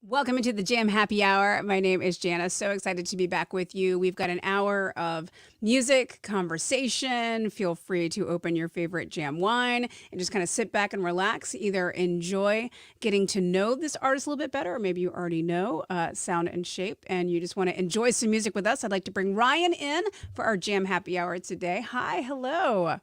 Welcome into the Jam Happy Hour. My name is Jana. So excited to be back with you. We've got an hour of music, conversation. Feel free to open your favorite jam wine and just kind of sit back and relax. Either enjoy getting to know this artist a little bit better, or maybe you already know Sound and Shape, and you just want to enjoy some music with us. I'd like to bring Ryan in for our Jam Happy Hour today. Hi, hello.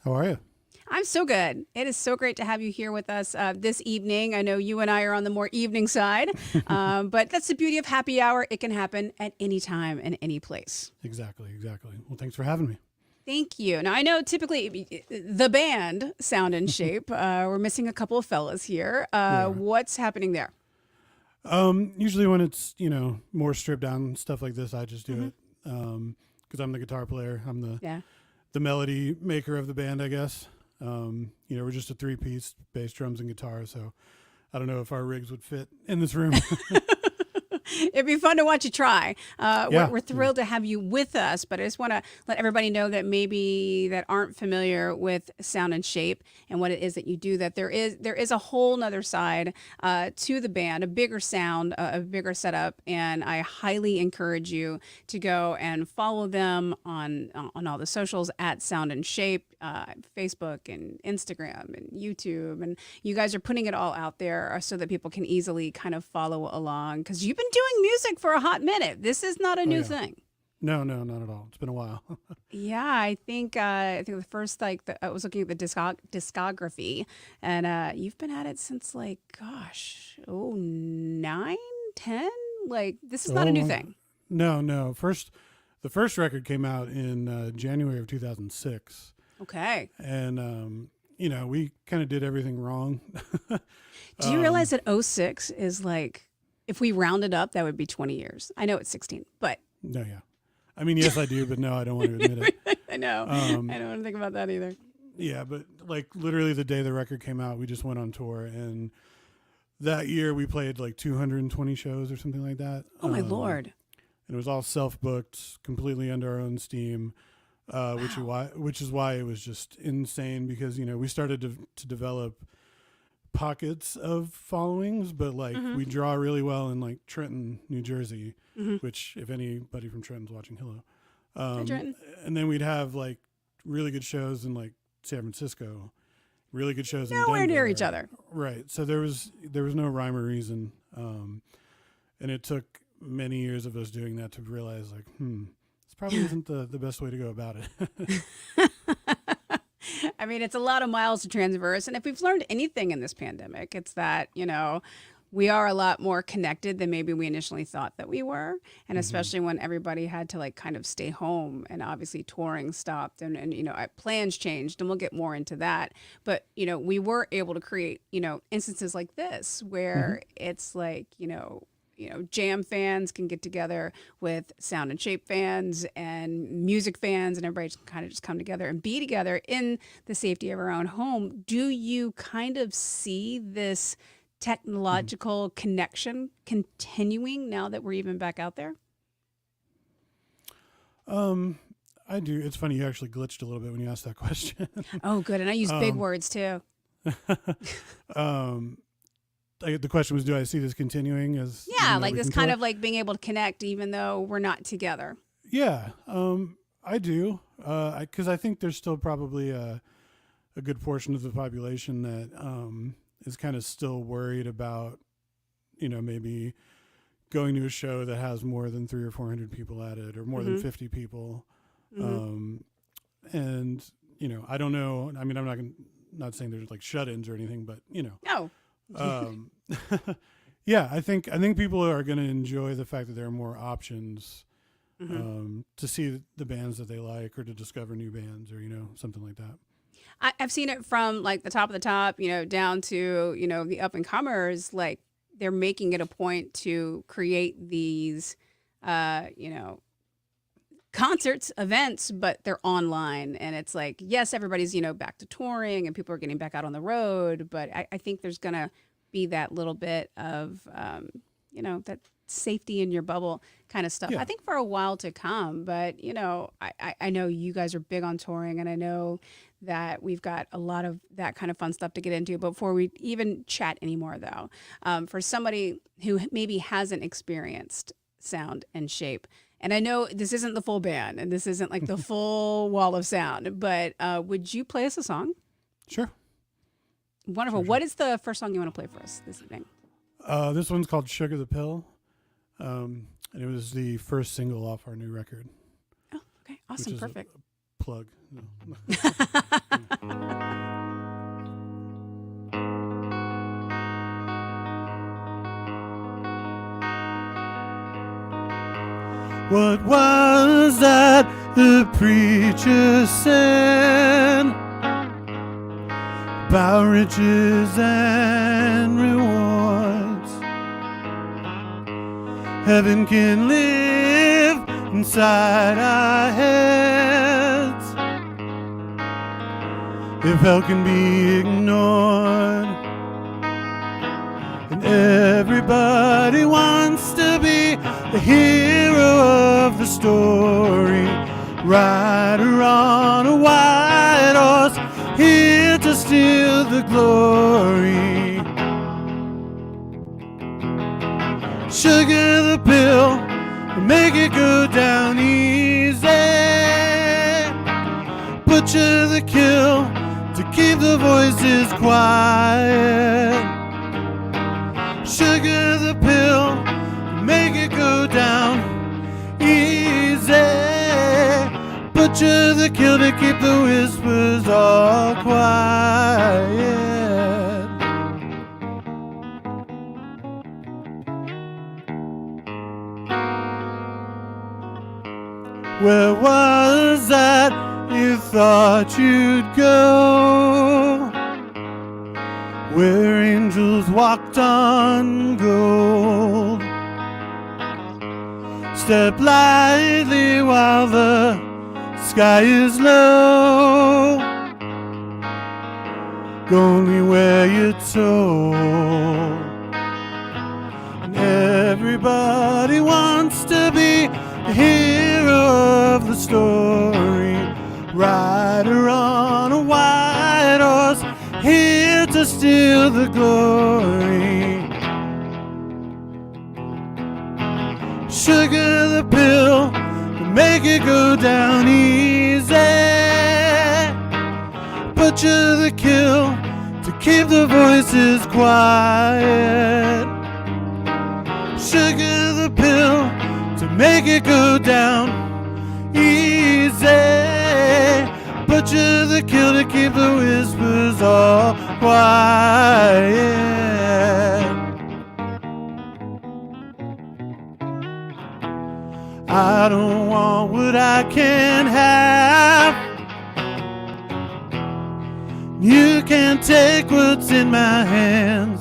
How are you? I'm so good. It is so great to have you here with us this evening. I know you and I are on the more evening side, but that's the beauty of happy hour. It can happen at any time and any place. Exactly. Well, thanks for having me. Thank you. Now, I know typically the band Sound and Shape, we're missing a couple of fellas here. What's happening there? Usually when it's, more stripped down stuff like this, I just do it because I'm the guitar player. I'm the melody maker of the band, I guess. We're just a three-piece, bass, drums, and guitar, so I don't know if our rigs would fit in this room. It'd be fun to watch you try. We're thrilled to have you with us, but I just want to let everybody know that maybe that aren't familiar with Sound and Shape and what it is that you do, that there is a whole nother side to the band, a bigger sound, a bigger setup, and I highly encourage you to go and follow them on all the socials at Sound and Shape, Facebook and Instagram and YouTube, and you guys are putting it all out there so that people can easily kind of follow along, because you've been doing music for a hot minute. This is not a new thing. No, not at all. It's been a while. Yeah, I think the first I was looking at the discography, and you've been at it since 9, 10. Like, this is not a new thing. No. The first record came out in January of 2006. Okay. And we kind of did everything wrong. Do you realize that 06 is like, if we rounded up, that would be 20 years. I know it's 16, but. No, yeah. I mean, yes, I do, but no, I don't want to admit it. I know. I don't want to think about that either. Yeah, but literally the day the record came out, we just went on tour, and that year we played 220 shows or something like that. Oh my Lord. And it was all self-booked, completely under our own steam, which is why it was just insane, because, we started to develop pockets of followings, but we draw really well in Trenton, New Jersey, which, if anybody from Trenton's watching, hello. Hi, Trenton. And then we'd have really good shows in San Francisco, really good shows in Nowhere Denver. near each other. Right. So there was no rhyme or reason. And it took many years of us doing that to realize this probably isn't the best way to go about it. I mean, it's a lot of miles to transverse. And if we've learned anything in this pandemic, it's that, we are a lot more connected than maybe we initially thought that we were. And especially when everybody had to kind of stay home, and obviously touring stopped, and plans changed, and we'll get more into that. But, we were able to create, instances like this where it's jam fans can get together with Sound and Shape fans and music fans, and everybody can kind of just come together and be together in the safety of our own home. Do you kind of see this technological connection continuing now that we're even back out there? I do. It's funny, you actually glitched a little bit when you asked that question. Oh, good. And I use big words too. The question was, do I see this continuing as this kind of being able to connect even though we're not together? Yeah, I do, because I think there's still probably a good portion of the population that is kind of still worried about maybe going to a show that has more than 300 or 400 people at it, or more than 50 people. And I don't know, I mean, not saying there's shut-ins or anything, but No. Yeah, I think people are going to enjoy the fact that there are more options to see the bands that they like, or to discover new bands, or something like that. I've seen it from the top of the top, down to the up and comers. They're making it a point to create these concerts, events, but they're online, and it's yes, everybody's back to touring and people are getting back out on the road, but I think there's gonna be that little bit of that safety in your bubble kind of stuff. I think for a while to come, but I know you guys are big on touring, and I know that we've got a lot of that kind of fun stuff to get into. But before we even chat anymore, though, for somebody who maybe hasn't experienced sound and shape, and I know this isn't the full band and this isn't like the full wall of sound, but would you play us a song? Sure. Wonderful. Sure. What is the first song you want to play for us this evening? This one's called Sugar the Pill. And it was the first single off our new record. Oh, okay. Awesome. Perfect. A plug. No. What was that the preacher said about riches and rewards? Heaven can live inside our heads if hell can be ignored. And everybody wants to be the hero of the story, rider on a white horse, here to steal the glory. Sugar the pill, make it go down easy. Butcher the kill, to keep the voices quiet. Sugar the pill, make it go down easy. Butcher the kill, to keep the whispers all quiet. Where was that you thought you'd go? Where angels walked on gold. Step lightly while the sky is low. Go only where you're told. And everybody wants to be the hero of the story, rider on a white horse, here to steal the glory. Sugar the pill, to make it go down easy. Butcher the kill, to keep the voices quiet. Sugar the pill, to make it go down easy. Butcher the kill, to keep the whispers all quiet. I don't want what I can't have. You can't take what's in my hands.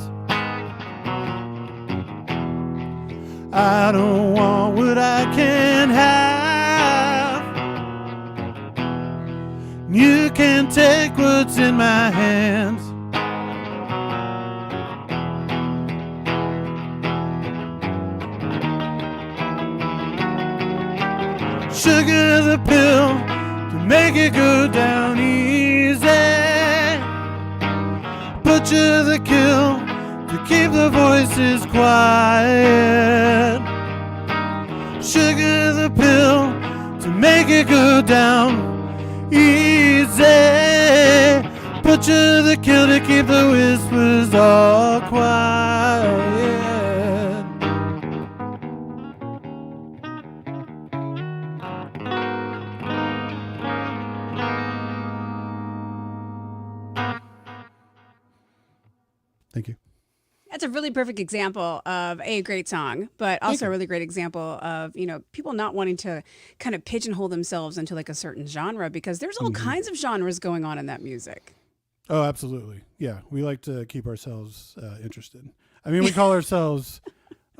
I don't want what I can't have. You can't take what's in my hands. Sugar the pill, to make it go down easy. Butcher the kill, to keep the voices quiet. Sugar the pill, to make it go down easy. Butcher the kill, to keep the whispers all quiet. Thank you. That's a really perfect example of a great song, but also a really great example of, people not wanting to kind of pigeonhole themselves into like a certain genre, because there's all kinds of genres going on in that music. Oh, absolutely. Yeah. We like to keep ourselves interested. I mean, we call ourselves,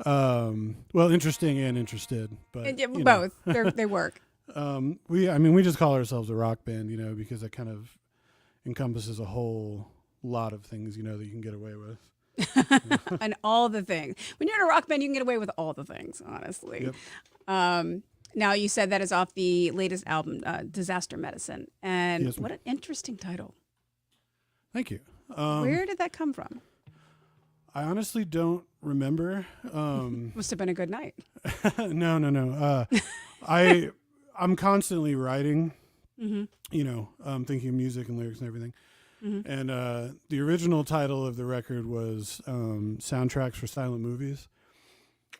interesting and interested, but And, both. They work. We just call ourselves a rock band, because that kind of encompasses a whole lot of things, that you can get away with. And all the things. When you're in a rock band, you can get away with all the things, honestly. Yep. Now, you said that is off the latest album, Disaster Medicine. And Yes, what an interesting title. Thank you. Where did that come from? I honestly don't remember. Must have been a good night. No. I'm constantly writing, thinking of music and lyrics and everything. And the original title of the record was Soundtracks for Silent Movies.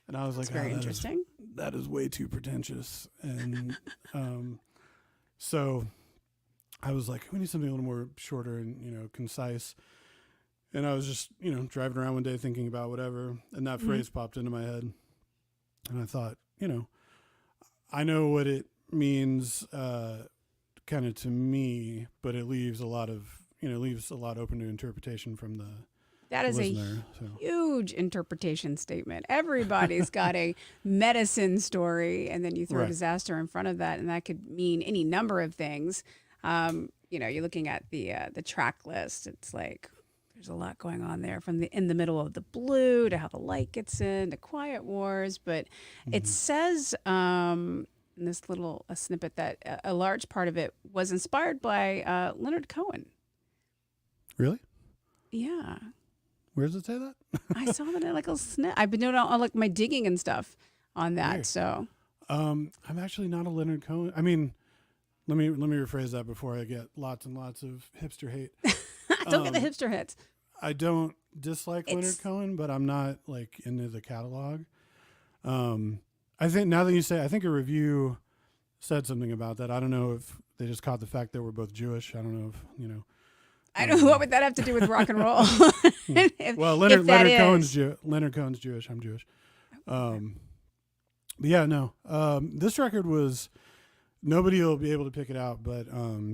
And I was like, very interesting. That is way too pretentious. And so I was like, we need something a little more shorter and, concise. And I was just, driving around one day thinking about whatever. And that phrase popped into my head. And I thought, I know what it means kind of to me, but it leaves a lot open to interpretation from the That is listener, a huge interpretation statement. Everybody's got a medicine story, and then you throw Right. disaster in front of that, and that could mean any number of things. You're looking at the track list. It's like there's a lot going on there, from in the middle of the blue to how the light gets in to Quiet Wars. But it says in this little snippet that a large part of it was inspired by Leonard Cohen. Really? Yeah. Where does it say that? I saw that in like a snip. I've been doing all like my digging and stuff on that. Weird. So I'm actually not a Leonard Cohen. I mean, let me rephrase that before I get lots and lots of hipster hate. don't get the hipster hits. I don't dislike Leonard Cohen, but I'm not like into the catalog. I think now that you say, I think a review said something about that. I don't know if they just caught the fact that we're both Jewish. I don't know if I don't know, what would that have to do with rock and roll? Well, Leonard Cohen's Jewish. I'm Jewish. But yeah, no. This record was, nobody will be able to pick it out, but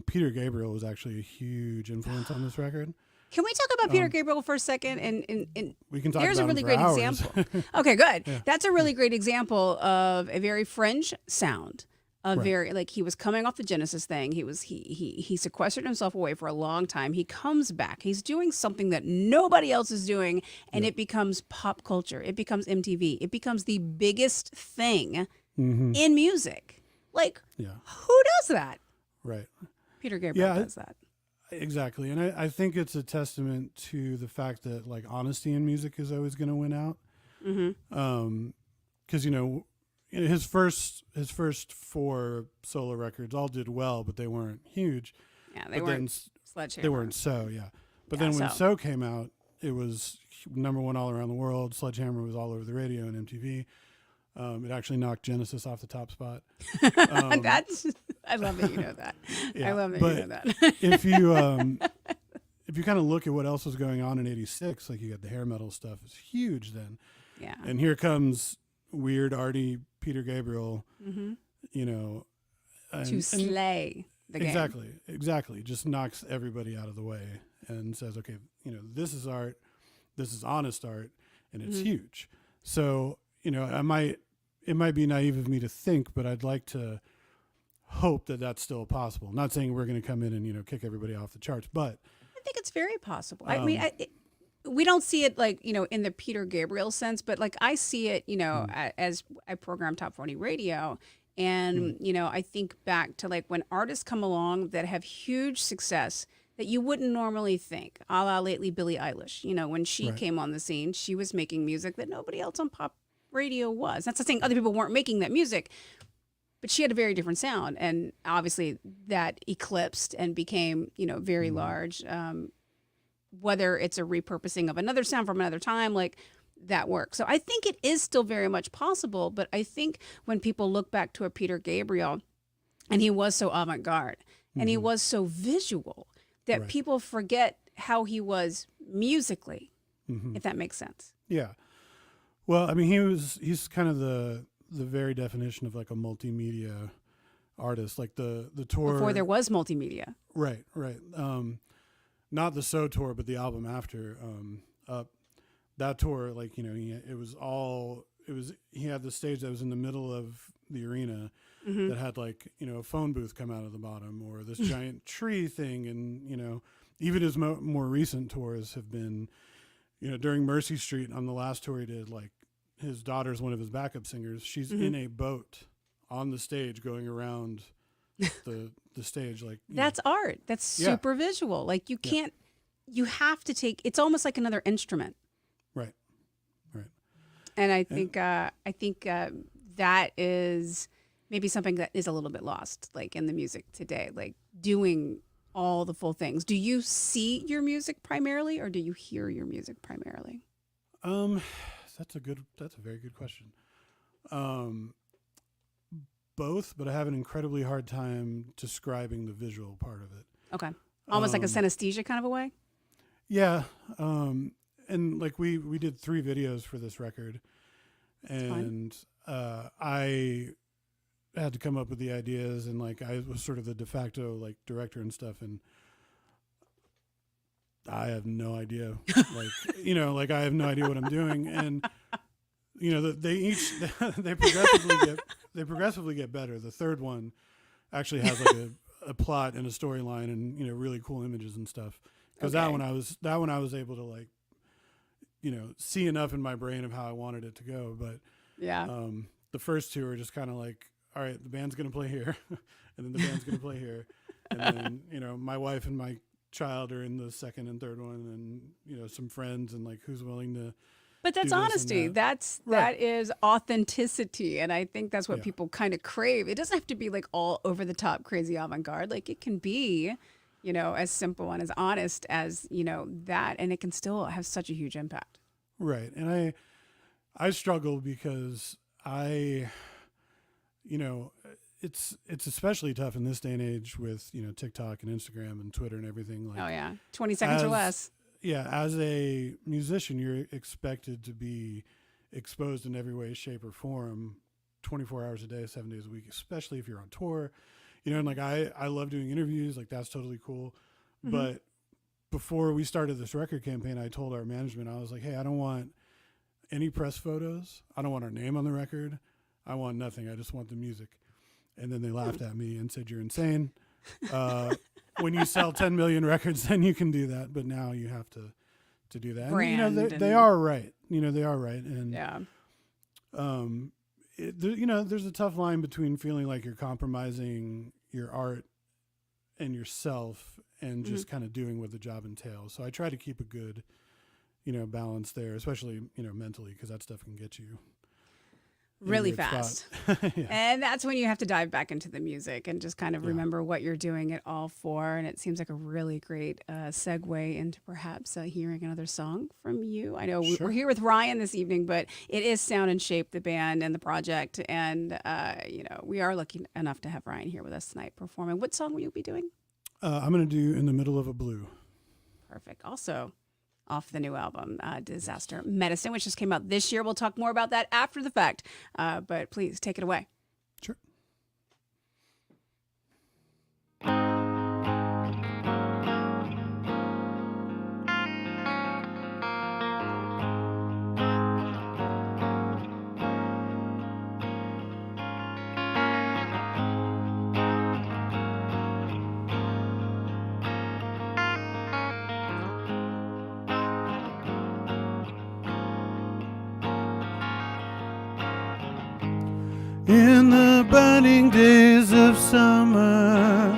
Peter Gabriel was actually a huge influence on this record. Can we talk about Peter Gabriel for a second? And We can talk there's about a really him great for hours. example. Okay, good. Yeah. That's a really great example of a very fringe sound. Right. Very, like, he was coming off the Genesis thing. He sequestered himself away for a long time. He comes back. He's doing something that nobody else is doing, and it becomes pop culture. It becomes MTV. It becomes the biggest thing in music. Like, who does that? Right. Peter Gabriel does that. Exactly. And I think it's a testament to the fact that like honesty in music is always going to win out. Because, his first 4 solo records all did well, but they weren't huge. Yeah, they weren't Sledgehammer. They weren't So, yeah. But then when So came out, it was #1 all around the world. Sledgehammer was all over the radio and MTV. It actually knocked Genesis off the top spot. I love that you know that. Yeah, I love that you know that. if you kind of look at what else was going on in '86, like you got the hair metal stuff, it's huge then. Yeah. And here comes weird, arty Peter Gabriel, To slay the game. Exactly. Just knocks everybody out of the way and says, okay, this is art, this is honest art, and it's huge. So, it might be naive of me to think, but I'd like to hope that that's still possible. I'm not saying we're going to come in and, kick everybody off the charts, but I think it's very possible. I mean, we don't see it like, in the Peter Gabriel sense, but like I see it, as I program Top 40 Radio. And, I think back to like when artists come along that have huge success that you wouldn't normally think, a la lately Billie Eilish. When she came on the scene, she was making music that nobody else on pop radio was. That's not saying other people weren't making that music, but she had a very different sound. And obviously that eclipsed and became, very large. Whether it's a repurposing of another sound from another time, like that works. So I think it is still very much possible, but I think when people look back to a Peter Gabriel, and he was so avant-garde, and he was so visual, that people forget how he was musically, if that makes sense. Yeah. Well, I mean, he's kind of the very definition of like a multimedia artist, like the tour Before there was multimedia. Right. Not the So tour, but the album after Up. That tour, like, he had the stage that was in the middle of the arena that had like, a phone booth come out of the bottom, or this giant tree thing. And, even his more recent tours have been, during Mercy Street on the last tour he did, like his daughter's one of his backup singers. She's in a boat on the stage going around the stage. Like that's art. That's super visual. Like you can't, you have to take, it's almost like another instrument. Right. And I think that is maybe something that is a little bit lost, like in the music today, like doing all the full things. Do you see your music primarily, or do you hear your music primarily? That's a very good question. Both, but I have an incredibly hard time describing the visual part of it. Okay. Almost like a synesthesia kind of a way? Yeah. And like we did 3 videos for this record, and I had to come up with the ideas, and like I was sort of the de facto like director and stuff, and I have no idea, like, you know, like I have no idea what I'm doing. And, you know, they progressively get better. The third one actually has like a plot and a storyline and, you know, really cool images and stuff. Cause that one I was able to, like, you know, see enough in my brain of how I wanted it to go. But the first 2 are just kind of like, all right, the band's going to play here and then the band's going to play here. And then, you know, my wife and my child are in the second and third one, and, you know, some friends, and like who's willing to. But that's honesty. That is authenticity. And I think that's what people kind of crave. It doesn't have to be like all over the top, crazy avant-garde. Like it can be, you know, as simple and as honest as, you know, that, and it can still have such a huge impact. Right. And I struggle because you know, it's especially tough in this day and age with, you know, TikTok and Instagram and Twitter and everything. Like, 20 seconds or less. Yeah, as a musician, you're expected to be exposed in every way, shape, or form 24 hours a day, 7 days a week, especially if you're on tour. You know, and like I love doing interviews, like that's totally cool. Mm-hmm. But before we started this record campaign, I told our management, I was like, hey, I don't want any press photos. I don't want our name on the record. I want nothing. I just want the music. And then they laughed at me and said, you're insane. When you sell 10 million records, then you can do that. But now you have to do that. Brand, and, you know, they are right. You know, they are right. And, you know, there's a tough line between feeling like you're compromising your art and yourself and just kind of doing what the job entails. So I try to keep a good, you know, balance there, especially, you know, mentally, because that stuff can get you really fast. And that's when you have to dive back into the music and just kind of remember what you're doing it all for. And it seems like a really great segue into perhaps hearing another song from you. I know we're here with Ryan this evening, but it is Sound and Shape, the band and the project. And, you know, we are lucky enough to have Ryan here with us tonight performing. What song will you be doing? I'm going to do In the Middle of a Blue. Perfect. Also, off the new album, Disaster Medicine, which just came out this year. We'll talk more about that after the fact, but please take it away. Sure. In the burning days of summer,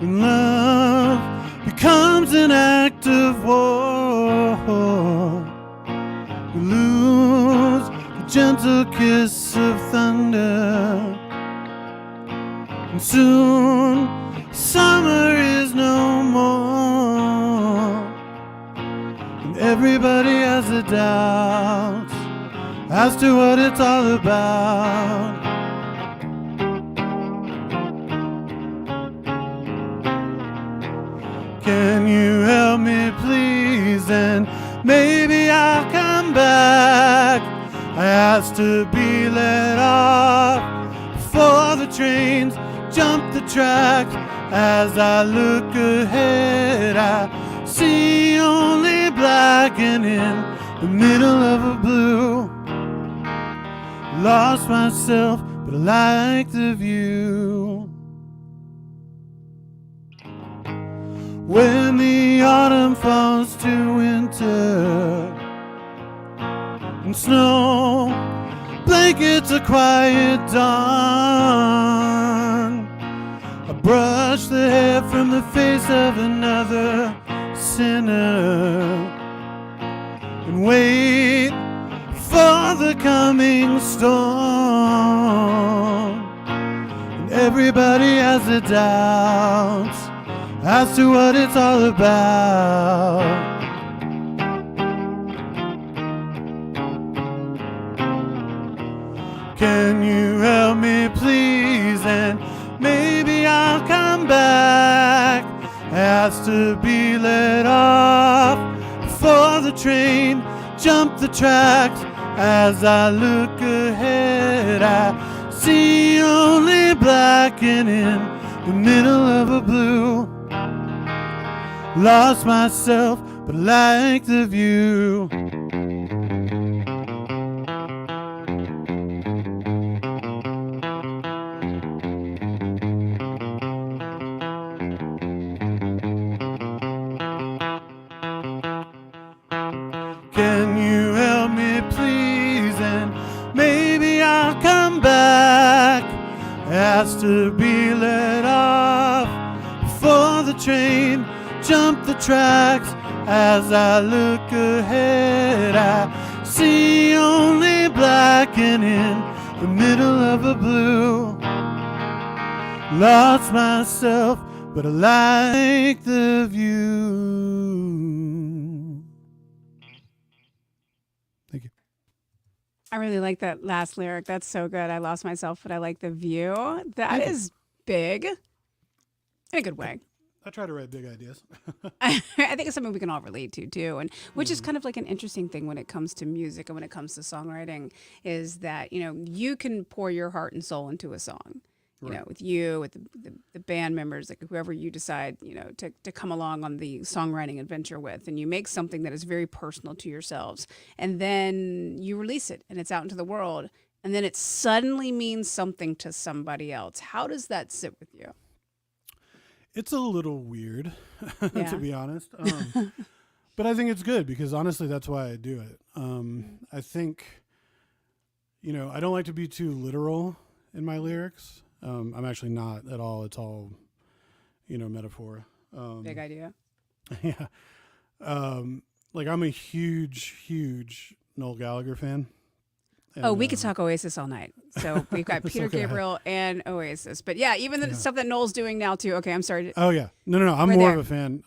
when love becomes an act of war, we lose the gentle kiss of thunder, and soon summer is no more, and everybody has a doubt as to what it's all about. Can you help me please, and maybe I'll come back. I asked to be let off before the trains jump the tracks. As I look ahead, I see only black, and in the middle of a blue, lost myself, but I like the view. When the autumn falls to winter, and snow blankets It's a quiet dawn. I brush the hair from the face of another sinner and wait for the coming storm. And everybody has their doubts as to what it's all about. Can you help me please, and maybe I'll come back. Has to be let off before the train jump the tracks. As I look ahead, I see only black and in the middle of a blue. Lost myself, but like the view. Can you help me please, and maybe I'll come back. Has to be let off before the train jump the tracks. As I look ahead, I see only black and in the middle of a blue. Lost myself, but I like the view. Thank you. I really like that last lyric. That's so good. I lost myself, but I like the view. That is big in a good way. I try to write big ideas. I think it's something we can all relate to too, and which is kind of like an interesting thing when it comes to music and when it comes to songwriting, is that you can pour your heart and soul into a song, with you, with the band members, like whoever you decide to come along on the songwriting adventure with, and you make something that is very personal to yourselves, and then you release it and it's out into the world, and then it suddenly means something to somebody else. How does that sit with you? It's a little weird, Yeah. to be honest. But I think it's good because honestly, that's why I do it. I think, I don't like to be too literal in my lyrics. I'm actually not at all. It's all, metaphor. Big idea. Yeah. Like I'm a huge Noel Gallagher fan. And, we could talk Oasis all night. So we've got Peter okay. Gabriel and Oasis. But yeah, even the stuff that Noel's doing now too. Okay, I'm sorry. Oh yeah, no. I'm We're more there. of a fan.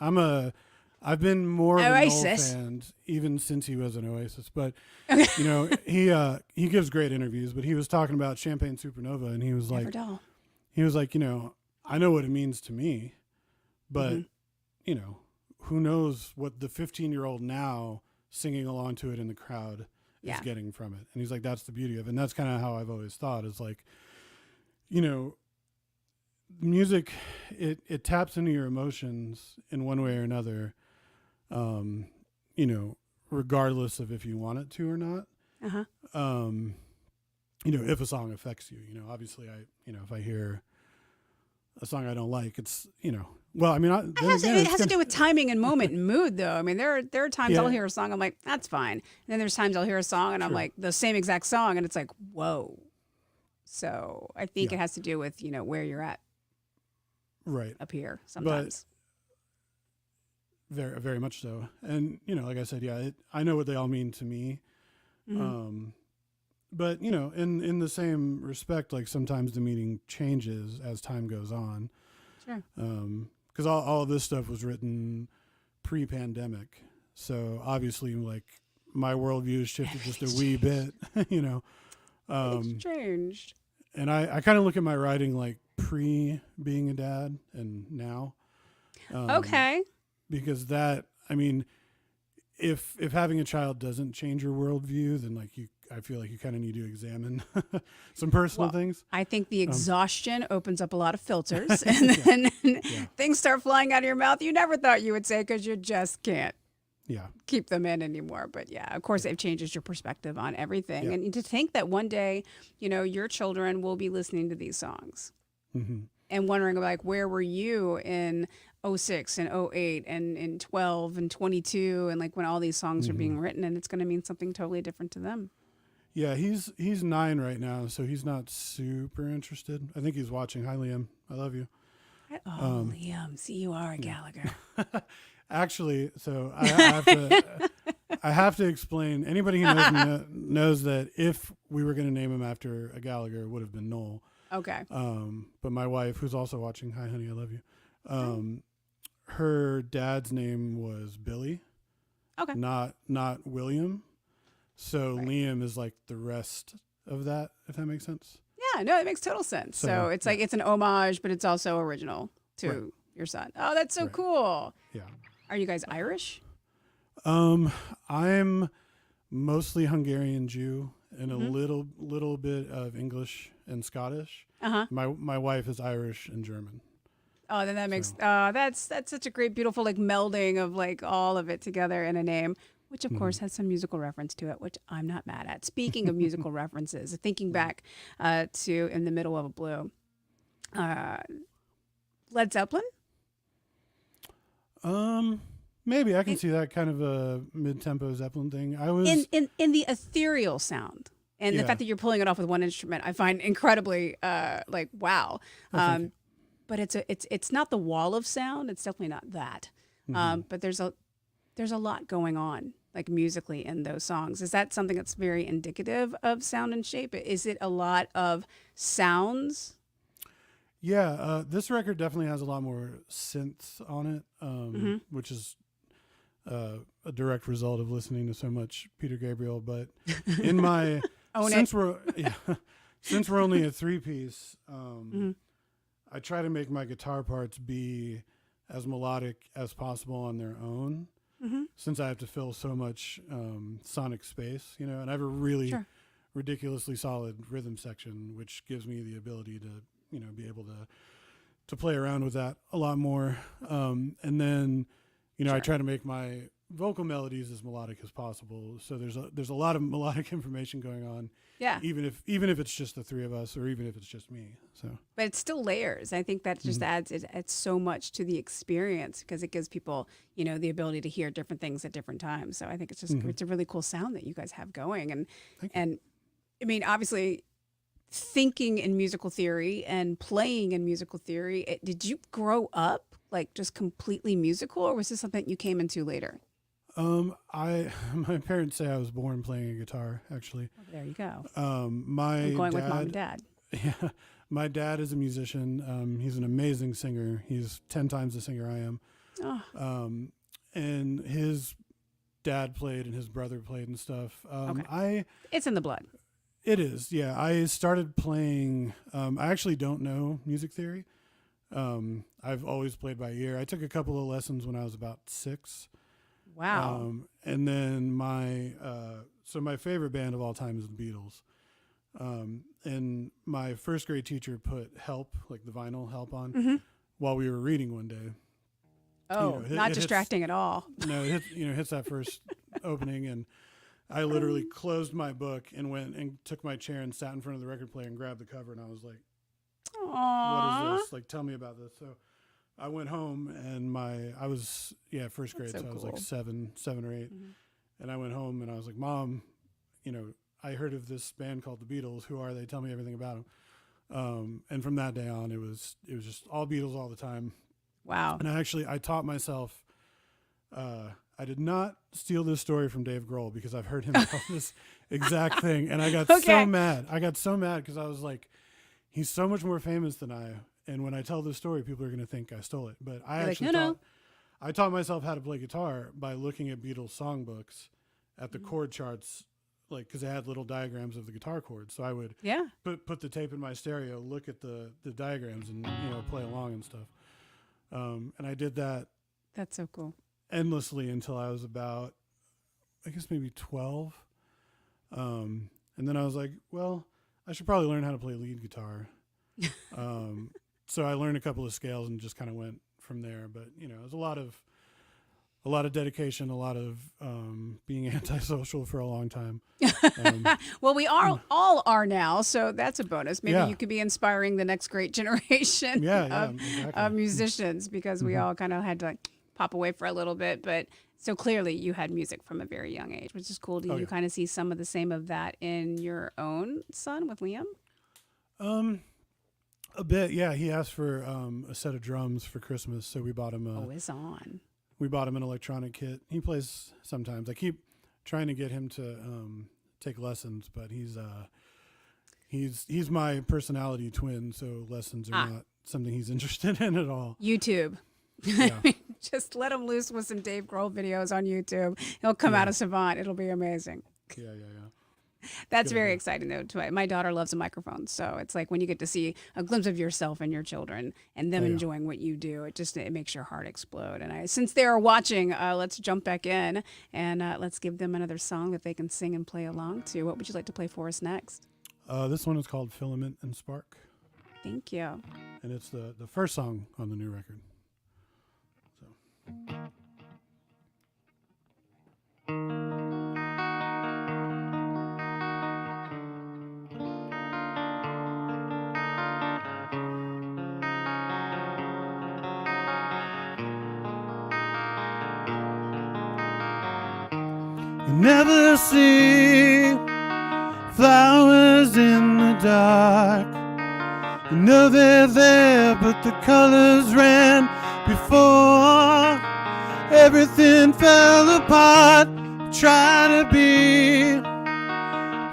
I've been more of a Noel Oasis. fan even since he was an Oasis. But he gives great interviews. But he was talking about Champagne Supernova, and he was Never like, dull. I know what it means to me, but who knows what the 15-year-old now singing along to it in the crowd is getting from it. And he's like, that's the beauty of it. And that's kind of how I've always thought, is like, music, it taps into your emotions in one way or another, regardless of if you want it to or not. Uh-huh. If a song affects you, obviously if I hear a song I don't like, it's, It has to do with timing and moment and mood, though. I mean, there are times I'll hear a song, I'm like, that's fine. And then there's times I'll hear a song and I'm like, the same exact song, and it's like, whoa. So I think it has to do with, where you're at. Right. Up here sometimes. But very, very much so. And, like I said, I know what they all mean to me. Mm-hmm. But, in the same respect, like sometimes the meaning changes as time goes on. Sure. Because all of this stuff was written pre-pandemic. So obviously, like, my worldview has shifted just a wee bit, It's changed. And I kind of look at my writing like pre-being a dad and now. Okay. Because if having a child doesn't change your worldview, then I feel like you kind of need to examine some personal things. I think the exhaustion opens up a lot of filters, and then things start flying out of your mouth you never thought you would say because you just can't keep them in anymore. But of course, it changes your perspective on everything. And to think that one day, your children will be listening to these songs and wondering, like, where were you in 06 and 08 and in 12 and 22, and like when all these songs are being written, and it's going to mean something totally different to them. Yeah, he's 9 right now, so he's not super interested. I think he's watching. Hi, Liam. I love you. Oh, Liam, see, you are a Gallagher. Actually, so I have to explain. Anybody who knows me knows that if we were going to name him after a Gallagher, it would have been Noel. Okay. But my wife, who's also watching, hi, honey, I love you. Her dad's name was Billy. Okay. Not William. So Right. Liam is like the rest of that, if that makes sense. Yeah, no, it makes total sense. So it's like it's an homage, but it's also original to your son. Oh, that's so cool. Yeah. Are you guys Irish? I'm mostly Hungarian Jew and a little bit of English and Scottish. Uh-huh. My wife is Irish and German. Oh, then that makes that's such a great, beautiful like melding of like all of it together in a name, which of course has some musical reference to it, which I'm not mad at. Speaking of musical references, thinking back to In the Middle of a Blue, Led Zeppelin. Maybe I can see that kind of a mid-tempo Zeppelin thing. I was in the ethereal sound and the fact that you're pulling it off with one instrument, I find incredibly like wow. But it's not the wall of sound. It's definitely not that. But there's a lot going on like musically in those songs. Is that something that's very indicative of sound and shape? Is it a lot of sounds? Yeah, this record definitely has a lot more synths on it, which is a direct result of listening to so much Peter Gabriel. But in my since we're only a 3-piece, I try to make my guitar parts be as melodic as possible on their own, since I have to fill so much sonic space, and I have a really ridiculously solid rhythm section, which gives me the ability to be able to play around with that a lot more. And then, I try to make my vocal melodies as melodic as possible. So there's a lot of melodic information going on. Yeah. Even if it's just the three of us, or even if it's just me. So. But it's still layers. I think that just adds so much to the experience because it gives people, the ability to hear different things at different times. So I think it's just it's a really cool sound that you guys have going. And I mean, obviously, thinking in musical theory and playing in musical theory, did you grow up like just completely musical, or was this something you came into later? My parents say I was born playing a guitar, actually. Oh, there you go. I'm going with mom and dad. Yeah, my dad is a musician. He's an amazing singer. He's 10 times the singer I am. Oh. And his dad played and his brother played and stuff. It's in the blood. It is, yeah. I started playing. I actually don't know music theory. I've always played by ear. I took a couple of lessons when I was about 6. Wow. And then my favorite band of all time is the Beatles. And my first grade teacher put Help, like the vinyl Help on while we were reading one day. Oh, not distracting at all. No, it hits that first opening, and I literally closed my book and went and took my chair and sat in front of the record player and grabbed the cover, and I was like, "Aww. What is this? Like, tell me about this." So I went home, and I was first grade, so I was like 7 or 8, and I went home and I was like, "Mom, I heard of this band called the Beatles. Who are they? Tell me everything about them." And from that day on, it was just all Beatles all the time. Wow. And I taught myself. I did not steal this story from Dave Grohl because I've heard him tell this exact thing, and I got so mad. I got so mad because I was like, he's so much more famous than I. And when I tell this story, people are going to think I stole it. But I taught myself how to play guitar by looking at Beatles songbooks at the chord charts, like because they had little diagrams of the guitar chords. So I would put the tape in my stereo, look at the diagrams, and play along and stuff. And I did that. That's so cool. Endlessly until I was about, I guess maybe 12. And then I was like, well, I should probably learn how to play lead guitar. So I learned a couple of scales and just kind of went from there. But it was a lot of dedication, a lot of being antisocial for a long time. Well, we all are now, so that's a bonus. Maybe you could be inspiring the next great generation exactly. of musicians because we all kind of had to pop away for a little bit. But so clearly you had music from a very young age, which is cool. Do you kind of see some of the same of that in your own son with Liam? A bit, yeah. He asked for a set of drums for Christmas, so we bought him It's on. We bought him an electronic kit. He plays sometimes. I keep trying to get him to take lessons, but he's my personality twin, so lessons are not something he's interested in at all. YouTube. Yeah. Just let him loose with some Dave Grohl videos on YouTube. He'll come out a savant. It'll be amazing. Yeah. That's very exciting, though. My daughter loves a microphone, so it's like when you get to see a glimpse of yourself and your children and them enjoying what you do, it makes your heart explode. And since they are watching, let's jump back in and let's give them another song that they can sing and play along to. What would you like to play for us next? This one is called Filament and Spark. Thank you. And it's the first song on the new record. So. You never see flowers in the dark. You know they're there, but the colors ran before everything fell apart. Try to be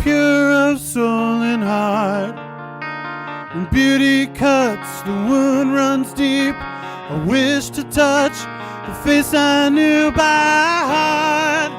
pure of soul and heart. When beauty cuts, the wound runs deep. I wish to touch the face I knew by heart.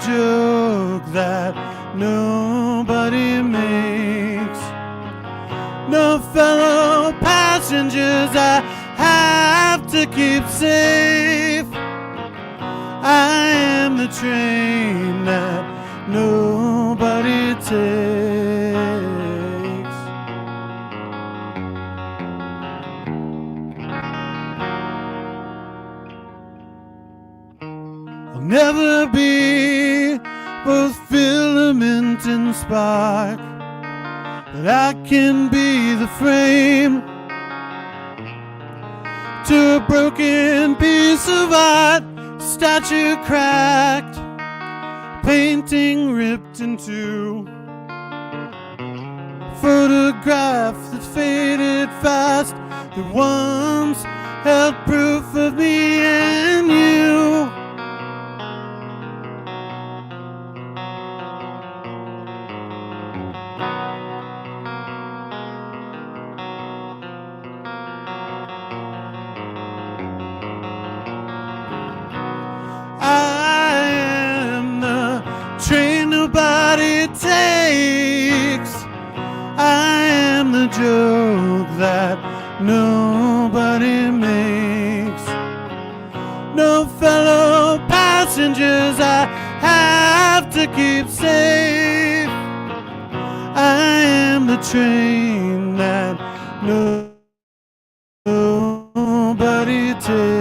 Joke that nobody makes. No fellow passengers I have to keep safe. I am the train that nobody takes. I'll never be both filament and spark, but I can be the frame to a broken piece of art, statue cracked, painting ripped in two, photograph that faded fast, that once held proof of me and you. Nobody takes. I am the joke that nobody makes. No fellow passengers I have to keep safe. I am the train that nobody takes.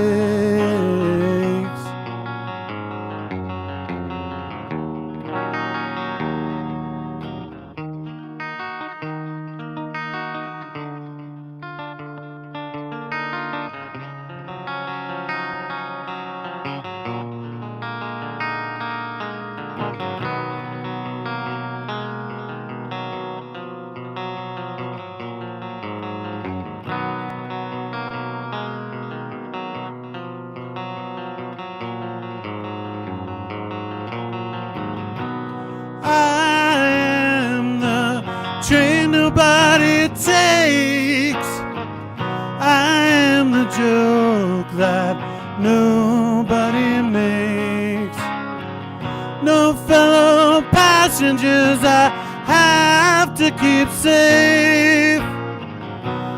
Train nobody takes. I am the joke that nobody makes. No fellow passengers I have to keep safe.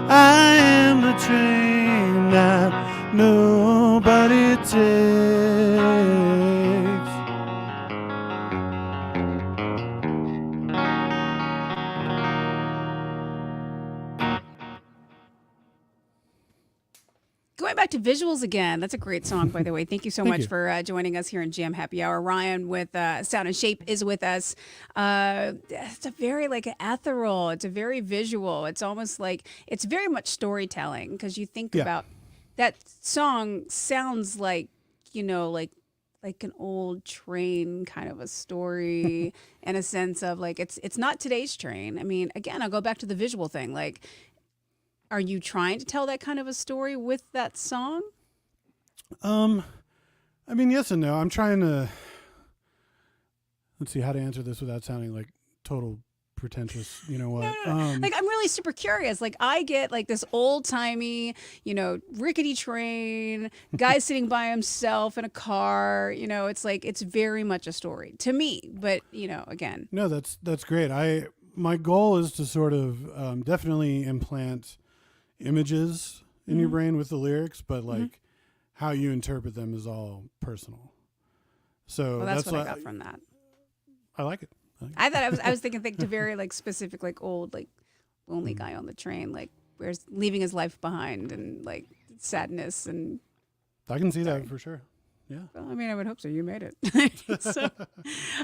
I am the train that nobody takes. going back to visuals again. That's a great song, by the way. Thank you so much for joining us here in Jam Happy Hour. Ryan with Sound and Shape is with us. It's a very like ethereal. It's a very visual. It's almost like it's very much storytelling because you think about that song sounds like, you know, like an old train kind of a story in a sense of like it's not today's train. I mean, again, I'll go back to the visual thing. Like, are you trying to tell that kind of a story with that song? I mean, yes and no. I'm trying to let's see how to answer this without sounding like total pretentious. You know what? No. Like, I'm really super curious. Like, I get like this old timey, you know, rickety train, guy sitting by himself in a car. You know, it's like it's very much a story to me. But you know, again, no, that's great. My goal is to sort of definitely implant images in your brain with the lyrics, but like how you interpret them is all personal. So well, that's what I got from that. I like it. I thought I was thinking to very like specific, like old, like lonely guy on the train, like where's leaving his life behind and like sadness and. I can see that for sure. Yeah. Well, I mean, I would hope so. You made it. So,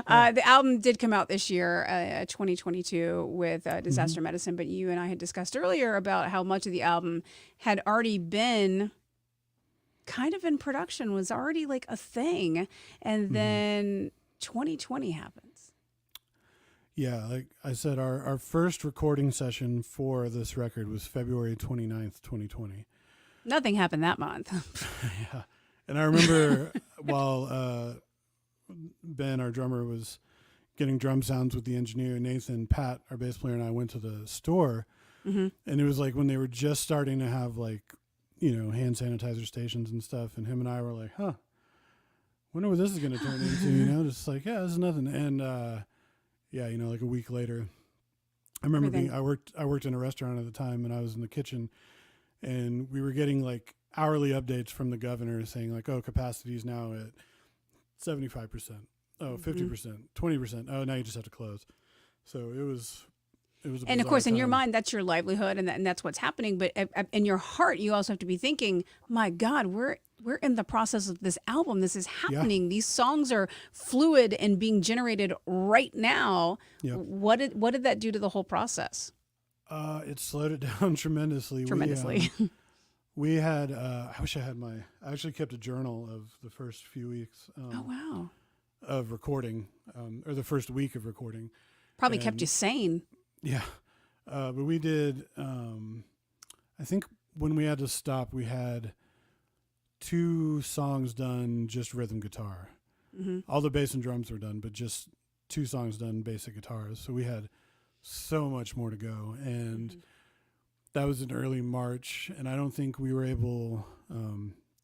the album did come out this year, 2022, with Disaster Medicine. But you and I had discussed earlier about how much of the album had already been kind of in production, was already like a thing, and then 2020 happens. Yeah, like I said, our first recording session for this record was February 29th, 2020. Nothing happened that month. Yeah. And I remember while Ben, our drummer, was getting drum sounds with the engineer, Nathan, Pat, our bass player, and I went to the store. And it was like when they were just starting to have like, you know, hand sanitizer stations and stuff. And him and I were like, wonder what this is going to turn into, you know, just like, yeah, this is nothing. And, yeah, you know, like a week later, I remember I worked in a restaurant at the time, and I was in the kitchen, and we were getting like hourly updates from the governor saying like, oh, capacity is now at 75%, 50%, 20%. Oh, now you just have to close. So it was and of course, in your mind, that's your livelihood, and that's what's happening. But in your heart, you also have to be thinking, my God, we're in the process of this album. This is happening. These songs are fluid and being generated right now. Yep. What did that do to the whole process? It slowed it down tremendously. We had, I wish I had I actually kept a journal of the first few weeks. Oh, wow. Of recording, or the first week of recording. Probably kept you sane. Yeah. But we did, I think when we had to stop, we had 2 songs done, just rhythm guitar. All the bass and drums were done, but just 2 songs done, basic guitars. So we had so much more to go. And that was in early March. And I don't think we were able,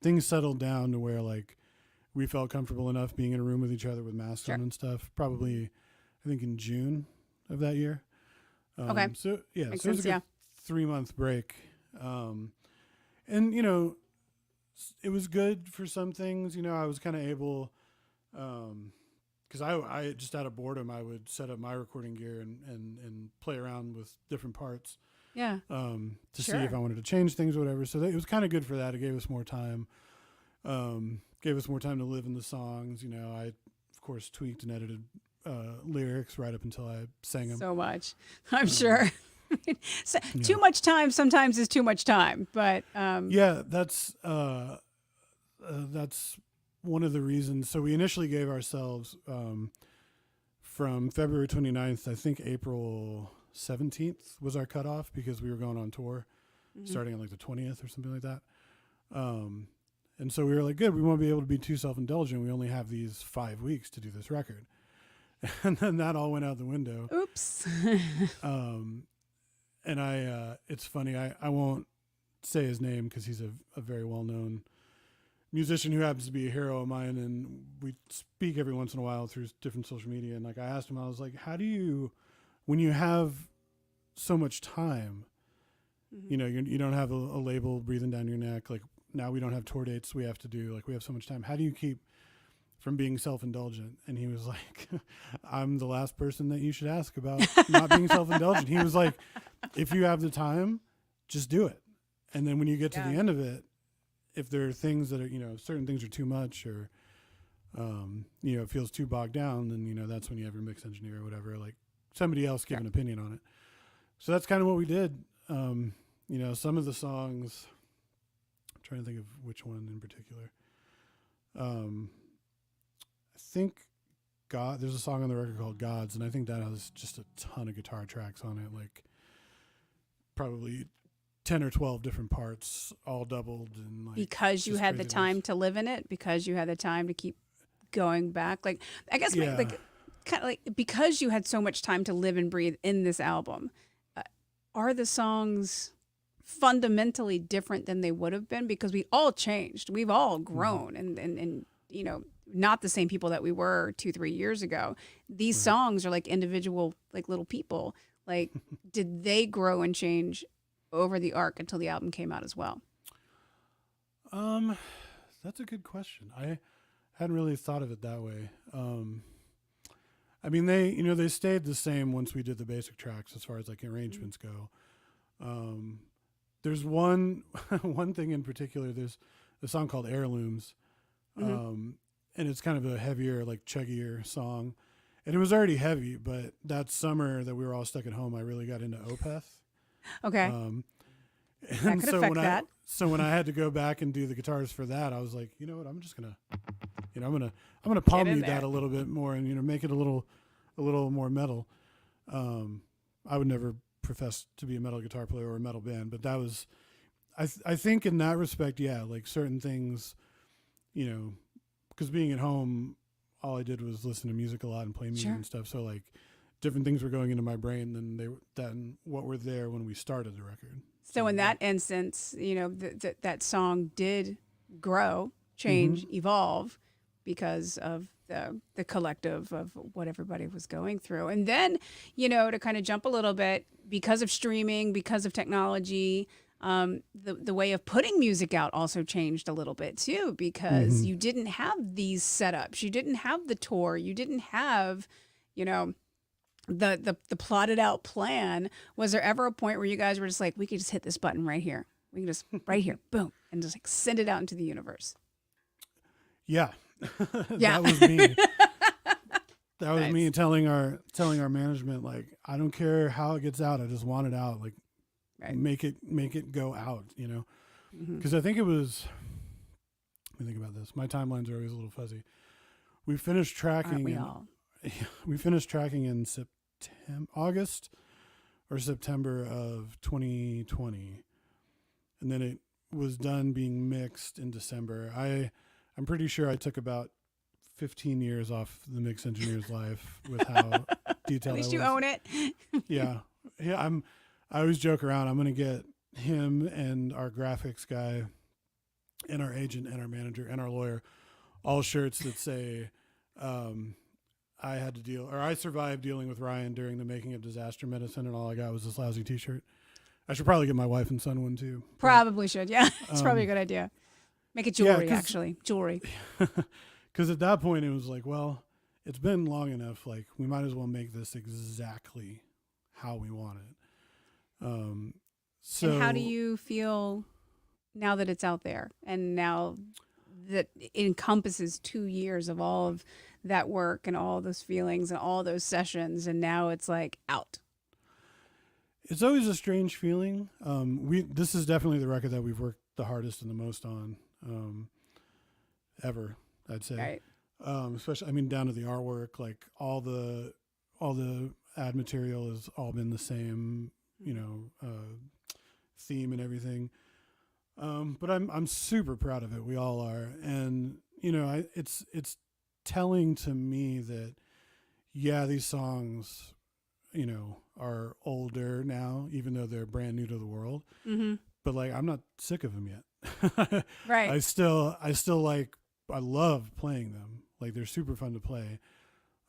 things settled down to where like we felt comfortable enough being in a room with each other with masks on and stuff. Probably, I think in June of that year. Okay. So yeah, Makes so it was sense, a good 3-month break. And you know, it was good for some things. You know, I was kind of able, because I just out of boredom, I would set up my recording gear and play around with different parts. Yeah. To see if I wanted to change things or whatever. So it was kind of good for that. It gave us more time. Gave us more time to live in the songs. You know, I of course tweaked and edited lyrics right up until I sang them. So much, I'm sure. So, too much time sometimes is too much time, but yeah, that's one of the reasons. So we initially gave ourselves from February 29th, I think April 17th was our cutoff because we were going on tour starting on like the 20th or something like that. And so we were like, good, we won't be able to be too self-indulgent. We only have these 5 weeks to do this record. And then that all went out the window. Oops. And it's funny, I won't say his name because he's a very well-known musician who happens to be a hero of mine, and we speak every once in a while through different social media. And like I asked him, I was like, how do you, when you have so much time, you know, you don't have a label breathing down your neck. Like now we don't have tour dates we have to do. Like we have so much time. How do you keep from being self-indulgent? And he was like, I'm the last person that you should ask about not being self-indulgent. He was like, if you have the time, just do it. And then when you get to the end of it, if there are things that are, certain things are too much or, it feels too bogged down, then, that's when you have your mix engineer or whatever, like somebody else give an opinion on it. So that's kind of what we did. Some of the songs, I'm trying to think of which one in particular. I think there's a song on the record called Gods, and I think that has just a ton of guitar tracks on it, like probably 10 or 12 different parts, all doubled. And like, because you had the time to live in it, because you had the time to keep going back. Like, I guess kind of like because you had so much time to live and breathe in this album, are the songs fundamentally different than they would have been? Because we all changed. We've all grown and not the same people that we were 2-3 years ago. These songs are like individual, like little people. Like, did they grow and change over the arc until the album came out as well? That's a good question. I hadn't really thought of it that way. I mean, they stayed the same once we did the basic tracks as far as like arrangements go. There's one thing in particular. There's a song called Heirlooms, and it's kind of a heavier, like chuggier song. And it was already heavy, but that summer that we were all stuck at home, I really got into Opeth. Okay. And so when I had to go back and do the guitars for that, I was like, you know what, I'm just gonna, I'm gonna palm read that a little bit more and make it a little more metal. I would never profess to be a metal guitar player or a metal band, but that was, I think in that respect, yeah, like certain things, because being at home, all I did was listen to music a lot and play music and stuff. So like different things were going into my brain than what were there when we started the record. So in that instance, that song did grow, change, evolve because of the collective of what everybody was going through. And then, to kind of jump a little bit, because of streaming, because of technology, the way of putting music out also changed a little bit too, because you didn't have these setups. You didn't have the tour. You didn't have, the plotted out plan. Was there ever a point where you guys were just like, we could just hit this button right here? We can just right here, boom, and just like send it out into the universe. Yeah. That was me. That was me telling our management, like, I don't care how it gets out. I just want it out. Like, make it go out, because I think it was, let me think about this. My timelines are always a little fuzzy. We finished tracking. We finished tracking in August or September of 2020. And then it was done being mixed in December. I'm pretty sure I took about 15 years off the mix engineer's life with how detailed. At least you own it. Yeah. I always joke around. I'm going to get him and our graphics guy and our agent and our manager and our lawyer all shirts that say, I survived dealing with Ryan during the making of Disaster Medicine, and all I got was this lousy t-shirt. I should probably get my wife and son one too. Probably should. Yeah. It's probably a good idea. Make it jewelry, actually. Jewelry. Because at that point it was like, well, it's been long enough. Like, we might as well make this exactly how we want it. So and how do you feel now that it's out there and now that it encompasses 2 years of all of that work and all those feelings and all those sessions, and now it's like out? It's always a strange feeling. This is definitely the record that we've worked the hardest and the most on ever, I'd say. Right. Especially, down to the artwork, like all the ad material has all been the same, theme and everything. But I'm super proud of it. We all are. And, it's telling to me that, yeah, these songs, are older now, even though they're brand new to the world. Mm-hmm. But like, I'm not sick of them yet. Right. I still I love playing them. Like, they're super fun to play.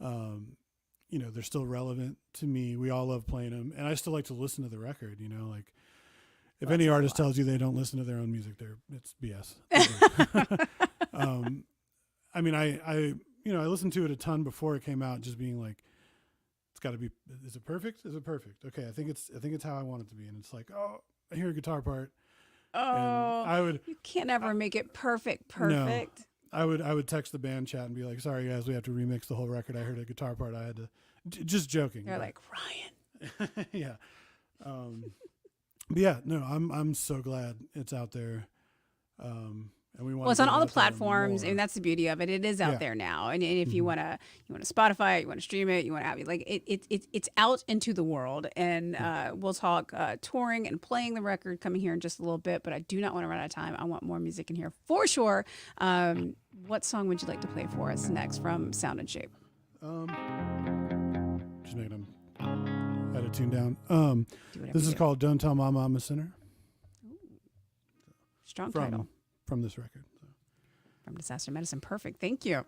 They're still relevant to me. We all love playing them. And I still like to listen to the record, like, if any artist tells you they don't listen to their own music, it's BS. I listened to it a ton before it came out, just being like, it's got to be, is it perfect? Is it perfect? Okay, I think it's how I want it to be. And it's like, oh, I hear a guitar part. Oh, I would you can't ever make it perfect. I would text the band chat and be like, sorry guys, we have to remix the whole record. I heard a guitar part. I had to just joking. They're but- like, Ryan. yeah. But yeah, no, I'm so glad it's out there. And we want Well, it's on all the platforms, and that's the beauty of it. It is out Yeah. there now, and if you want to Spotify it, you want to stream it, you want to have it, like it's out into the world. And we'll talk touring and playing the record coming here in just a little bit. But I do not want to run out of time. I want more music in here for sure. What song would you like to play for us next from Sound and Shape? Just making them had it tuned down. Do whatever This you is do. called "Don't Tell Mama I'm a Sinner" Strong title from this record. from Disaster Medicine. Perfect. Thank you.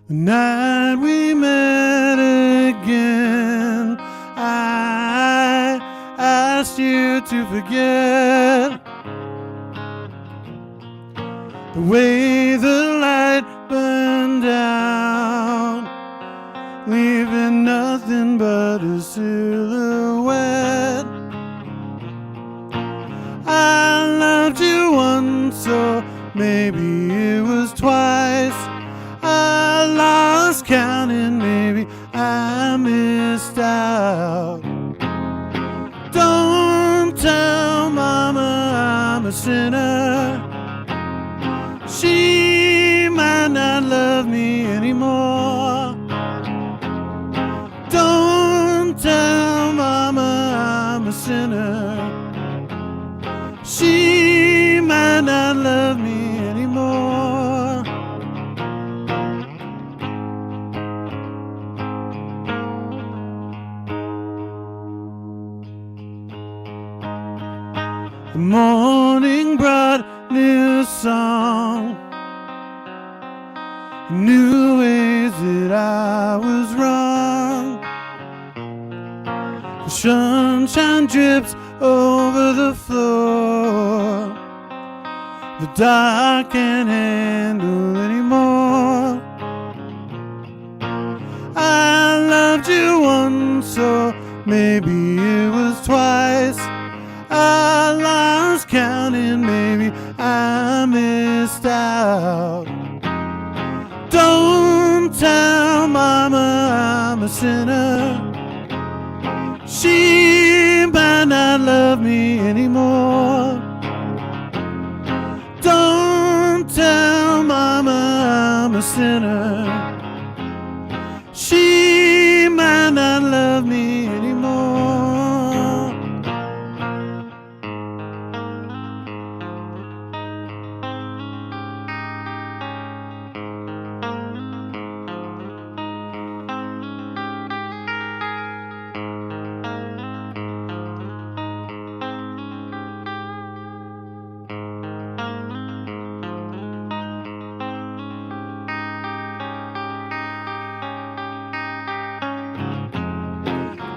The night we met again, I asked you to forget the way the light burned out, leaving nothing but a silhouette. I loved you once, so maybe it was twice. I lost counting, maybe I missed out. Don't tell mama I'm a sinner. She might not love me anymore. Don't tell mama I'm a sinner. She might not love me anymore. The morning brought new song, new ways that I was wrong. The sunshine drips over the floor. The dark can't handle anymore. I loved you once, so maybe it was twice. I lost counting, maybe I missed out. Don't tell mama I'm a sinner. She might not love me anymore. Don't tell mama I'm a sinner. She might not love me anymore.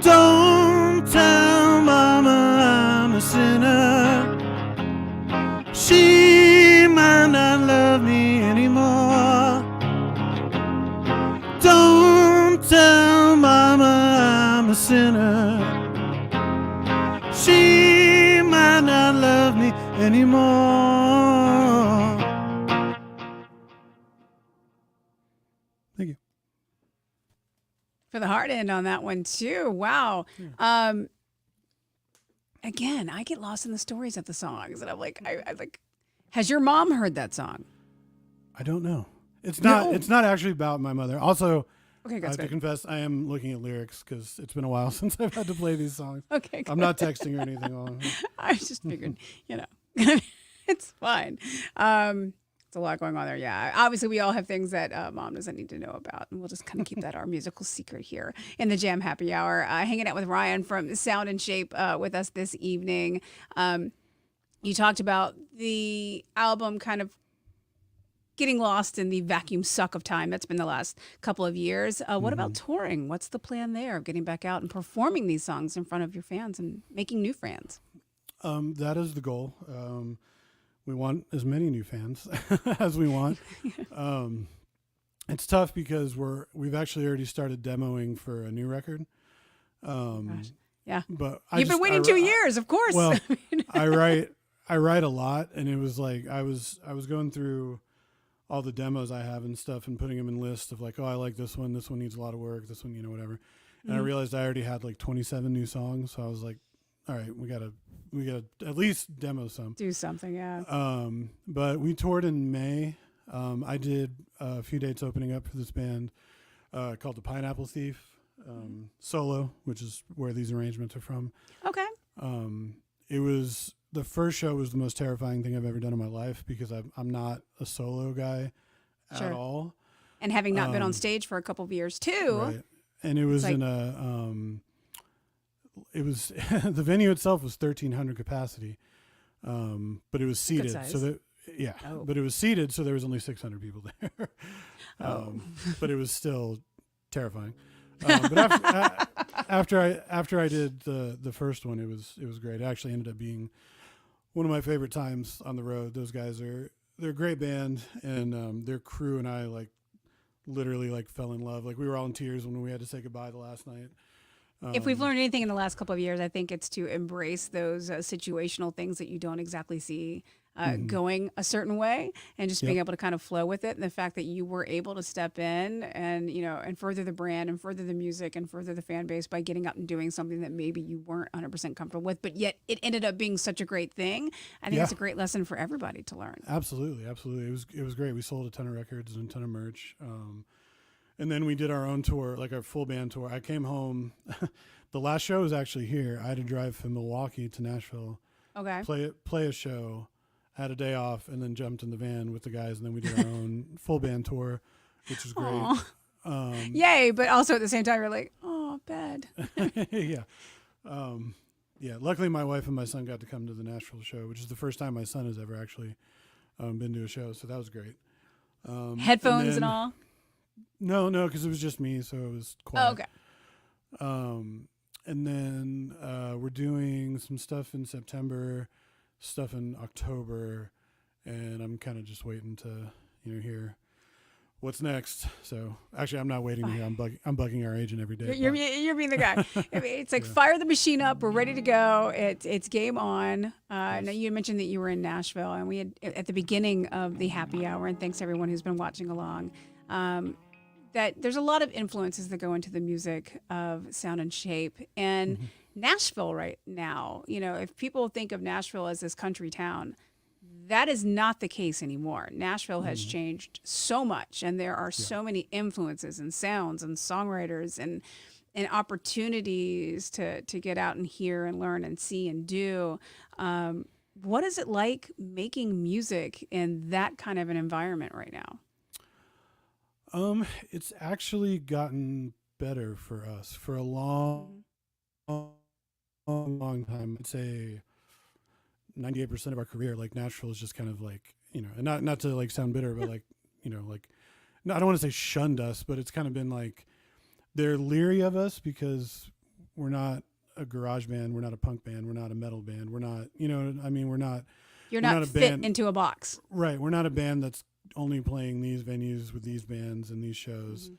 Don't tell mama I'm a sinner. She might not love me anymore. Don't tell mama I'm a sinner. She might not love me anymore. Thank you. For the hard end on that one too. Wow. Again, I get lost in the stories of the songs, and I'm like, I like. Has your mom heard that song? I don't know. It's No. not. It's not actually about my mother. Also, Okay, I that's have to good. confess, I am looking at lyrics because it's been a while since I've had to play these songs. Okay, I'm not texting or anything. I just figured, it's fine. It's a lot going on there. Yeah. Obviously, we all have things that mom doesn't need to know about. And we'll just kind of keep that our musical secret here in the Jam Happy Hour. Hanging out with Ryan from Sound and Shape with us this evening. You talked about the album kind of getting lost in the vacuum suck of time. That's been the last couple of years. What about touring? What's the plan there of getting back out and performing these songs in front of your fans and making new fans? That is the goal. We want as many new fans as we want. It's tough because we've actually already started demoing for a new record. Yeah, but you've been waiting 2 years, of course. Well, I write a lot, and it was like I was going through all the demos I have and stuff, and putting them in lists of like, oh, I like this one. This one needs a lot of work. This one, whatever. And I realized I already had like 27 new songs, so I was like, all right, we gotta at least demo some. Do something, yeah. But we toured in May. I did a few dates opening up for this band called the Pineapple Thief solo, which is where these arrangements are from. Okay. It was the first show was the most terrifying thing I've ever done in my life because I'm not a solo guy at all. And having not been on stage for a couple of years too. Right. And it was in a it was the venue itself was 1,300 capacity, but it was seated. So that but it was seated, so there was only 600 people there. But it was still terrifying. But after I did the first one, it was great. It actually ended up being one of my favorite times on the road. Those guys they're a great band, and their crew and I literally fell in love. Like we were all in tears when we had to say goodbye the last night. If we've learned anything in the last couple of years, I think it's to embrace those situational things that you don't exactly see going a certain way, and just being able to kind of flow with it. And the fact that you were able to step in and, and further the brand and further the music and further the fan base by getting up and doing something that maybe you weren't 100% comfortable with, but yet it ended up being such a great thing. I think it's a great lesson for everybody to learn. Absolutely. It was great. We sold a ton of records and a ton of merch. And then we did our own tour, like our full band tour. I came home. The last show was actually here. I had to drive from Milwaukee to Nashville. Okay. Play a show, had a day off, and then jumped in the van with the guys. And then we did our own full band tour, which was great. Yay. But also at the same time, you're like, oh, bad. Yeah. Luckily, my wife and my son got to come to the Nashville show, which is the first time my son has ever actually been to a show. So that was great. Headphones and all? No, because it was just me, so it was quiet. Oh, okay. And then we're doing some stuff in September, stuff in October, and I'm kind of just waiting to hear what's next. So actually, I'm not waiting to hear. I'm bugging our agent every day. You're being the guy. It's like fire the machine up. We're ready to go. It's game on. Now you mentioned that you were in Nashville, and we had at the beginning of the happy hour. And thanks everyone who's been watching along. That there's a lot of influences that go into the music of Sound and Shape. And Nashville right now, if people think of Nashville as this country town, that is not the case anymore. Nashville has changed so much, and there are so many influences and sounds and songwriters and opportunities to get out and hear and learn and see and do. What is it like making music in that kind of an environment right now? It's actually gotten better for us for a long time. I'd say 98% of our career, Nashville is just kind of and not to sound bitter, but no, I don't want to say shunned us, but it's kind of been they're leery of us because we're not a garage band, we're not a punk band, we're not a metal band, we're not, we're not. You're not fit into a box, right? We're not a band that's only playing these venues with these bands and these shows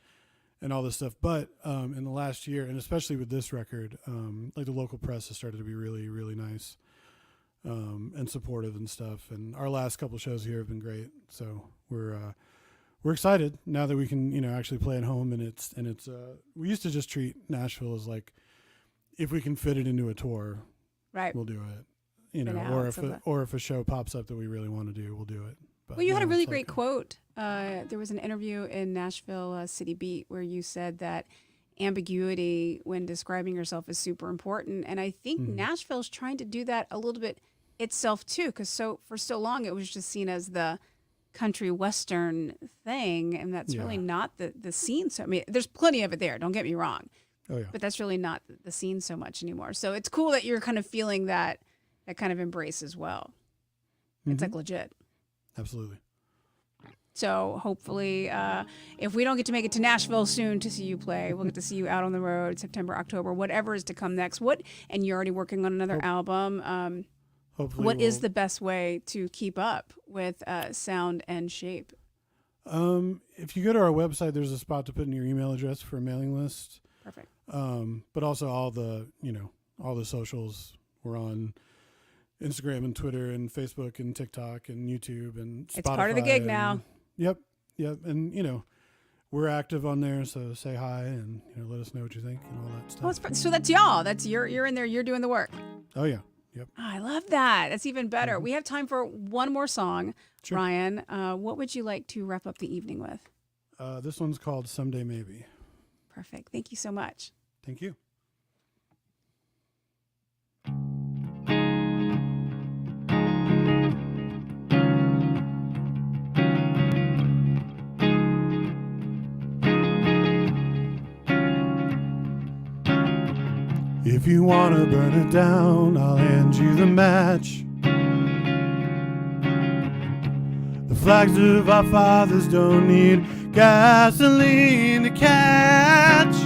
and all this stuff. But in the last year, and especially with this record, the local press has started to be really, really nice and supportive and stuff. And our last couple shows here have been great. So we're excited now that we can, actually play at home. And it's we used to just treat Nashville as if we can fit it into a tour, right, we'll do it. Or if a show pops up that we really want to do, we'll do it. But, well, you had a really great quote. There was an interview in Nashville City Beat where you said that ambiguity when describing yourself is super important. And I think Nashville's trying to do that a little bit itself too, because for so long it was just seen as the country western thing, and that's really not the scene. So I mean, there's plenty of it there. Don't get me wrong. Oh yeah. But that's really not the scene so much anymore. So it's cool that you're kind of feeling that kind of embrace as well. It's like legit. Absolutely. So hopefully, if we don't get to make it to Nashville soon to see you play, we'll get to see you out on the road, September, October, whatever is to come next. And you're already working on another album. Hopefully what is the best way to keep up with sound and shape? If you go to our website, there's a spot to put in your email address for a mailing list. Perfect. But also all the socials. We're on Instagram and Twitter and Facebook and TikTok and YouTube and Spotify. It's part of the gig now. Yep. And, we're active on there, so say hi and, let us know what you think and all that stuff. So that's y'all. You're in there. You're doing the work. Oh, yeah. Yep. Oh, I love that. That's even better. We have time for one more song. Sure. Ryan, what would you like to wrap up the evening with? This one's called Someday Maybe. Perfect. Thank you so much. Thank you. If you want to burn it down, I'll hand you the match. The flags of our fathers don't need gasoline to catch.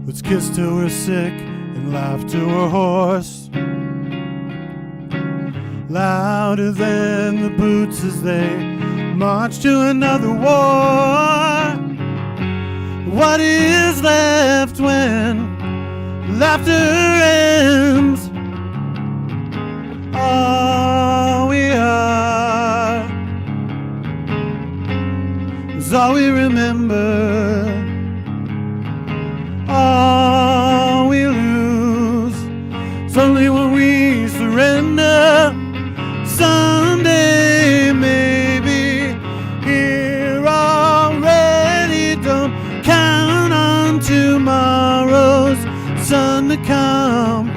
Let's kiss till we're sick and laugh till we're hoarse. Louder than the boots as they march to another war. What is left when laughter ends? All we are is all we remember. All we lose is only when we surrender. Someday maybe here already. Don't count on tomorrow's sun to come.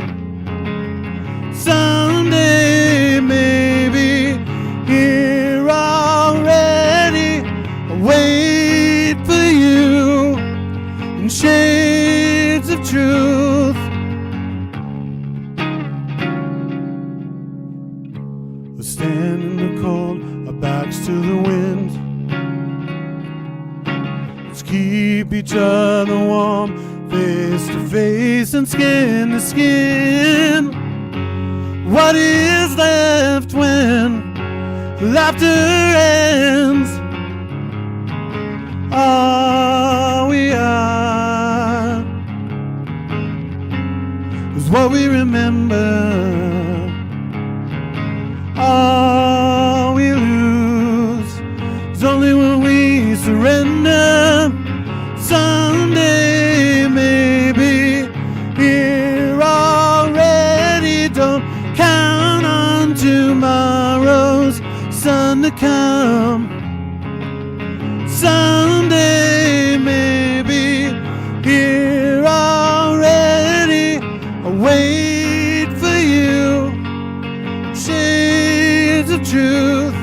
Someday maybe here already. I'll wait for you in shades of truth. We'll stand in the cold, our backs to the wind. Let's keep each other warm, face to face and skin to skin. What is left when laughter ends? All we are is what we remember. All we lose is only when we surrender. Someday maybe here already. Don't count on tomorrow's sun to come. Someday maybe here already. I'll wait for you, shades of truth.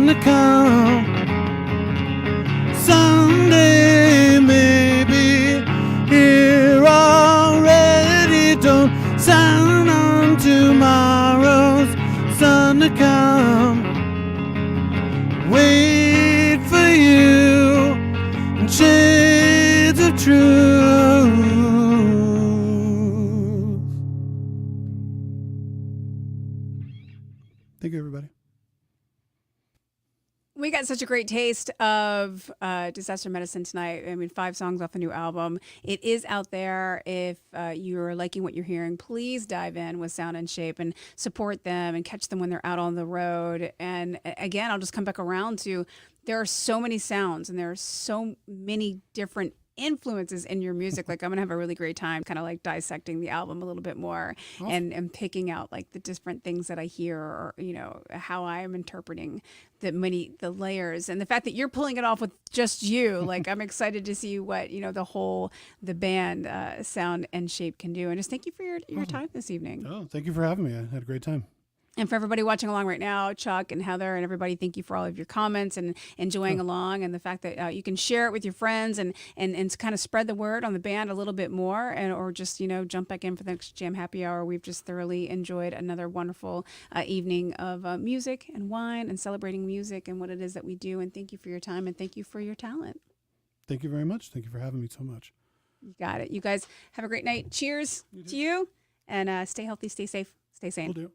sun to come. Someday maybe here already. Don't sound on tomorrow's sun to come. Wait for you in shades of truth. Thank you, everybody. We got such a great taste of disaster medicine tonight. I mean, 5 songs off the new album. It is out there. If you're liking what you're hearing, please dive in with Sound and Shape and support them and catch them when they're out on the road. And again, I'll just come back around to there are so many sounds and there are so many different influences in your music. Like I'm gonna have a really great time kind of like dissecting the album a little bit more. Awesome. and picking out like the different things that I hear, or you know how I am interpreting the layers, and the fact that you're pulling it off with just you. Like I'm excited to see what the band Sound and Shape can do. And just thank you for your time this evening. Oh, thank you for having me. I had a great time. And for everybody watching along right now, Chuck and Heather and everybody, thank you for all of your comments and enjoying along, and the fact that you can share it with your friends and kind of spread the word on the band a little bit more, or just jump back in for the next Jam Happy Hour. We've just thoroughly enjoyed another wonderful evening of music and wine and celebrating music and what it is that we do. And thank you for your time and thank you for your talent. Thank you very much. Thank you for having me so much. You got it. You guys have a great night. Cheers to you, and stay healthy, stay safe, stay sane. Will do.